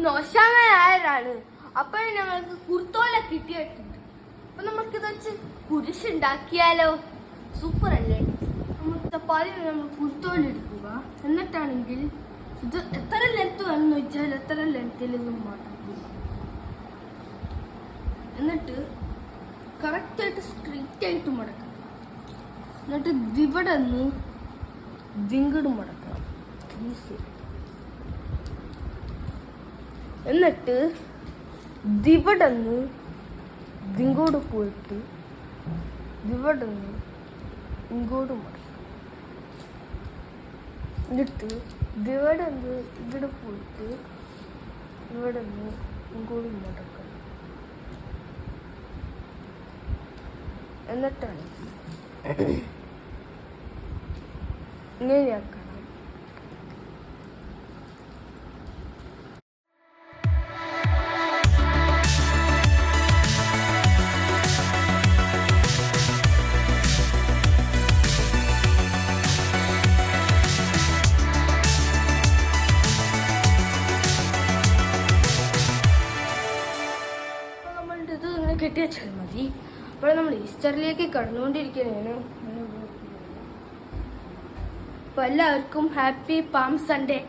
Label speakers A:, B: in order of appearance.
A: നോശാനായരാണ്. അപ്പൊ ഞങ്ങൾക്ക് കുർത്തോല കിട്ടിയിട്ടുണ്ട്. അപ്പൊ നമുക്കിത് വെച്ച് കുരിശുണ്ടാക്കിയാലോ? സൂപ്പർ അല്ലേ? നമ്മൾ കുർത്തോല എടുക്കുക. എന്നിട്ടാണെങ്കിൽ ഇത് എത്ര ലെങ്ത് വേണമെന്ന് വെച്ചാൽ എത്ര ലെങ്ത്തിൽ ഇതും മടക്കുക. എന്നിട്ട് കറക്റ്റായിട്ട് സ്ട്രെയിറ്റ് ആയിട്ട് മടക്കുക. എന്നിട്ട് ഇവിടെ നിന്ന് ദിങ്ങട് മടക്കണം. എന്നിട്ട് ഇവിടെ നിന്ന് ദിങ്ങോട് പോയിട്ട് ഇവിടെ നിന്ന് ഇങ്ങോട്ട് മടക്കണം. എന്നിട്ട് ഇവിടെ നിന്ന് ഇവിടെ പോയിട്ട് ഇവിടെ നിന്ന് ഇങ്ങോട്ട് മടക്കണം. എന്നിട്ടാണ് ഇങ്ങനെയാക്കണം. ഇത് ഇങ്ങനെ കെട്ടി വെച്ചാൽ മതി. അപ്പോൾ നമ്മൾ ഈസ്റ്ററിലേക്ക് കടന്നുകൊണ്ടിരിക്കുകയാണ്. അപ്പോൾ എല്ലാവർക്കും ഹാപ്പി പാം സൺഡേ.